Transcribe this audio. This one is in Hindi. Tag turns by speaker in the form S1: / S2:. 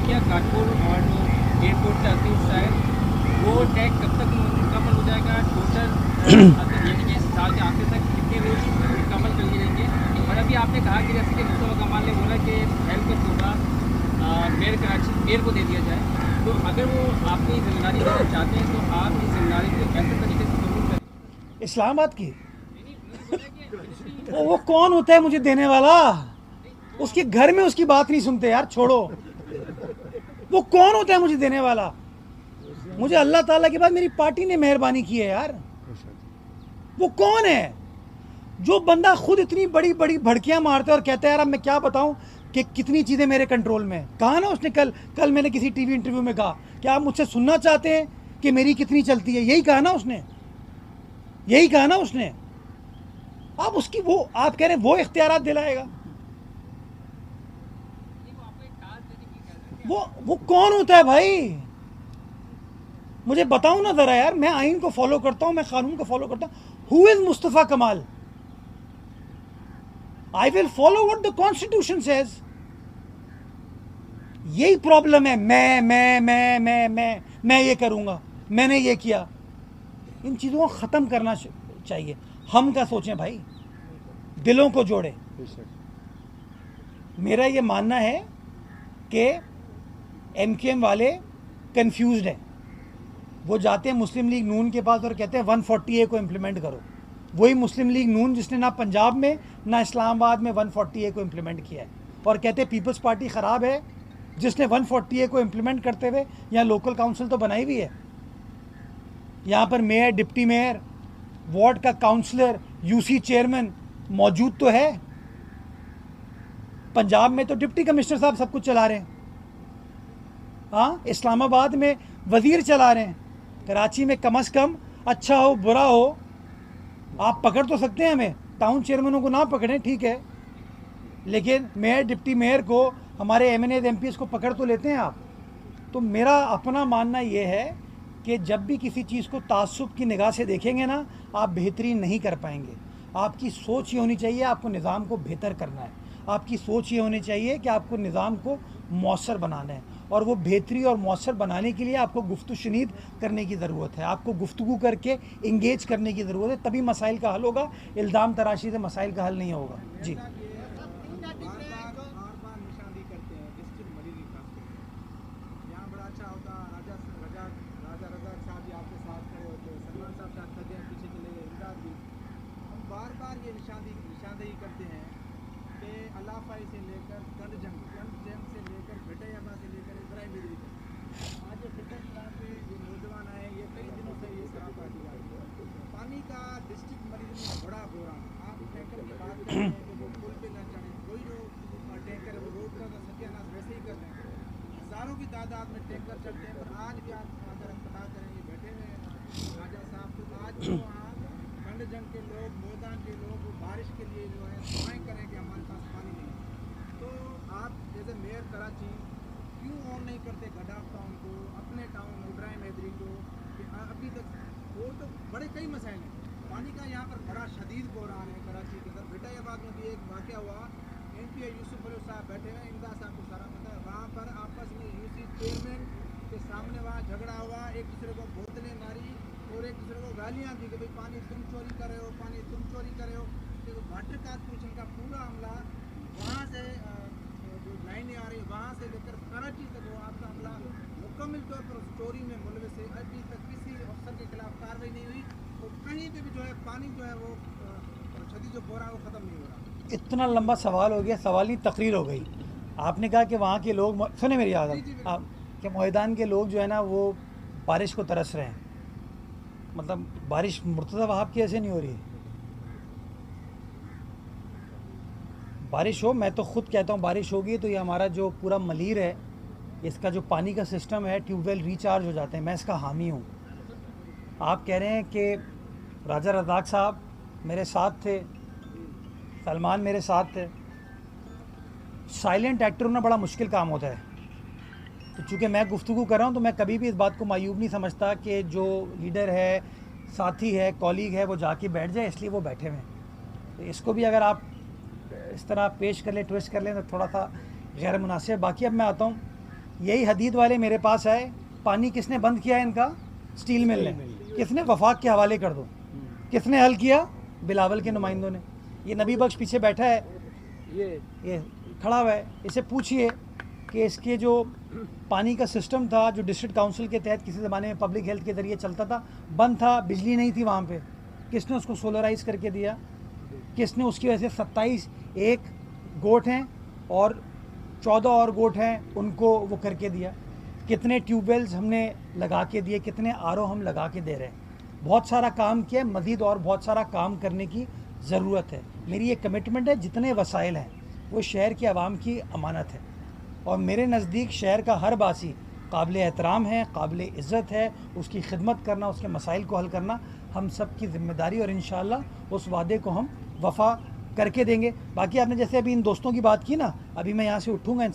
S1: किया कानपुर और एयरपोर्ट का अतीत शायद वो टैग कब तक मुकम्मल हो जाएगा टोटल, यानी कि इस साल के आखिर तक कितने रोज मुकम्मल कर लिए जाएंगे? और अभी आपने कहा कि जैसे कि मुस्तफा कमाल ने बोला कि हेल्थ का शोबा मेयर कराची मेयर को दे दिया जाए, तो अगर वो अपनी जिम्मेदारी लेना चाहते हैं तो आप इस जिम्मेदारी को कैसे तरीके से कबूल करें?
S2: इस्लामाबाद की वो कौन होता है मुझे देने वाला? उसके घर में उसकी बात नहीं सुनते यार, छोड़ो। वो कौन होता है मुझे देने वाला? मुझे अल्लाह ताला के बाद मेरी पार्टी ने मेहरबानी की है यार। वो कौन है जो बंदा खुद इतनी बड़ी बड़ी भड़कियां मारता है और कहता है यार अब मैं क्या बताऊं कि कितनी चीज़ें मेरे कंट्रोल में। कहा ना उसने, कल मैंने किसी टीवी इंटरव्यू में कहा कि आप मुझसे सुनना चाहते हैं कि मेरी कितनी चलती है, यही कहा ना उसने, यही कहा ना उसने। आप उसकी वो आप कह रहे हैं वो इख्तियारात दिलाएगा? वो कौन होता है भाई? मुझे बताओ ना जरा यार। मैं आइन को फॉलो करता हूं, मैं कानून को फॉलो करता हूं। हु इज मुस्तफा कमाल? I will follow what the constitution says. यही प्रॉब्लम है, मैं ये करूंगा, मैंने ये किया। इन चीजों को खत्म करना चाहिए। हम क्या सोचें भाई, दिलों को जोड़े। मेरा ये मानना है कि एमकेएम वाले कंफ्यूज्ड हैं। वो जाते हैं मुस्लिम लीग नून के पास और कहते हैं 140A को इम्प्लीमेंट करो। वही मुस्लिम लीग नून जिसने ना पंजाब में ना इस्लामाबाद में 140A को इम्प्लीमेंट किया है, और कहते हैं पीपल्स पार्टी ख़राब है जिसने 140A को इम्प्लीमेंट करते हुए यहाँ लोकल काउंसिल तो बनाई हुई है। यहाँ पर मेयर, डिप्टी मेयर, वार्ड का काउंसलर, यूसी चेयरमैन मौजूद तो है। पंजाब में तो डिप्टी कमिश्नर साहब सब कुछ चला रहे हैं। हाँ, इस्लामाबाद में वजीर चला रहे हैं। कराची में कम से कम अच्छा हो बुरा हो आप पकड़ तो सकते हैं हमें। टाउन चेयरमैनों को ना पकड़ें ठीक है, लेकिन मेयर, डिप्टी मेयर को, हमारे एमएनए एमपीएस को पकड़ तो लेते हैं आप। तो मेरा अपना मानना ये है कि जब भी किसी चीज़ को तासुब की निगाह से देखेंगे ना, आप बेहतरीन नहीं कर पाएंगे। आपकी सोच ये होनी चाहिए आपको निज़ाम को बेहतर करना है। आपकी सोच ये होनी चाहिए कि आपको निज़ाम को मौसर बनाना है, और वो बेहतरी और मौसर बनाने के लिए आपको गुफ्तगू शनीद करने की ज़रूरत है। आपको गुफ्तगू करके इंगेज करने की ज़रूरत है, तभी मसाइल का हल होगा। इल्ज़ाम तराशी से मसाइल का हल नहीं होगा। जी,
S3: बार ये निशानदेही करते हैं कि अलाफाई से लेकर कंड जंग से लेकर भेटैयाबा से लेकर इब्राहिम मीरी तक आज ये फिटनेस प्लान पे ये नौजवान आए, ये कई दिनों से ये शराब पार्टी आ रही है। पानी का डिस्ट्रिक्ट मरीज में बड़ा बोरान। आप टैंकर की बात कर रहे हैं कि वो पुल पे न चढ़े, कोई जो टैंकर है वो रोड का सत्यानाश वैसे ही कर रहे हैं। हज़ारों की तादाद में टैंकर चलते हैं, पर आज भी आप अगर हम पता करें, ये बैठे हुए हैं राजा साहब, तो आज भी वहाँ कंड जंग के लोग, मैदान के लोग वो बारिश के लिए जो है दुआएं करें कि हमारे पास पानी नहीं है। तो आप जैसे मेयर कराची क्यों ऑन नहीं करते गडाफ टाउन को, अपने टाउन इब्राहिम हैदरी को, कि अभी तक वो तो बड़े कई मसाइल हैं पानी का। यहाँ पर बड़ा शदीद बहरान है कराची के अंदर। भेटैयाबाद में भी एक वाक़या हुआ, एमपीए यूसुफ अली साहब बैठे हुए, इमदाद साहब को सारा पता है, वहाँ पर आपस में यूसी चेयरमैन के सामने वहाँ झगड़ा हुआ, एक दूसरे को बोतलें मारी और एक दूसरे को गालियाँ दी कि भाई पानी तुम चोरी कर रहे हो, पानी तुम चोरी कर रहे हो। तो वाटर कॉर्पोरेशन का पूरा अमला वहाँ से जो लाइनें आ रही वहाँ से लेकर कराची तक वो आपका अमला मुकम्मल तौर पर चोरी में मुलविस है। अभी तक किसी अफसर के खिलाफ कार्रवाई नहीं हुई, और कहीं पर भी जो है पानी जो है वो शदीद जो बोरा वो ख़त्म नहीं हो रहा।
S2: इतना लंबा सवाल हो गया, सवाल ही तकरीर हो गई। आपने कहा कि वहाँ के लोग, सुने मेरी आदत, आप कि मैदान के लोग जो है ना वो बारिश को तरस रहे हैं। मतलब बारिश मुर्तज़ा वहाब की ऐसे नहीं हो रही है। बारिश हो, मैं तो ख़ुद कहता हूँ बारिश होगी तो ये हमारा जो पूरा मलीर है, इसका जो पानी का सिस्टम है, ट्यूबवेल रिचार्ज हो जाते हैं। मैं इसका हामी हूँ। आप कह रहे हैं कि राजा रज़ाक साहब मेरे साथ थे, सलमान मेरे साथ थे। साइलेंट एक्टर होना बड़ा मुश्किल काम होता है। तो चूँकि मैं गुफ्तगू कर रहा हूँ तो मैं कभी भी इस बात को मायूब नहीं समझता कि जो लीडर है, साथी है, कॉलीग है, वो जाके बैठ जाए, इसलिए वो बैठे हुए हैं। तो इसको भी अगर आप इस तरह पेश कर लें, ट्विस्ट कर लें, तो थोड़ा सा गैर मुनासिब। बाकी अब मैं आता हूँ यही हदीद वाले मेरे पास आए, पानी किसने बंद किया है इनका? स्टील मिल ने। किसने? वफाक के हवाले कर दो। किसने हल किया? बिलावल के नुमाइंदों ने। ये नबी बख्श पीछे बैठा है, ये खड़ा हुआ है, इसे पूछिए कि इसके जो पानी का सिस्टम था जो डिस्ट्रिक्ट काउंसिल के तहत किसी ज़माने में पब्लिक हेल्थ के ज़रिए चलता था, बंद था, बिजली नहीं थी वहाँ पे, किसने उसको सोलराइज करके दिया? किसने उसकी वजह से 27 एक गोट हैं और 14 और गोट हैं उनको वो करके दिया? कितने ट्यूबवेल्स हमने लगा के दिए, कितने आरओ हम लगा के दे रहे हैं? बहुत सारा काम किया, मज़ीद और बहुत सारा काम करने की ज़रूरत है। मेरी ये कमिटमेंट है, जितने वसाइल हैं वो शहर की आवाम की अमानत है और मेरे नज़दीक शहर का हर बासी काबिल एहतराम है, काबिल इज़्ज़त है। उसकी खिदमत करना, उसके मसाइल को हल करना हम सब की ज़िम्मेदारी और इंशाअल्लाह उस वादे को हम वफ़ा करके देंगे। बाकी आपने जैसे अभी इन दोस्तों की बात की ना, अभी मैं यहाँ से उठूँगा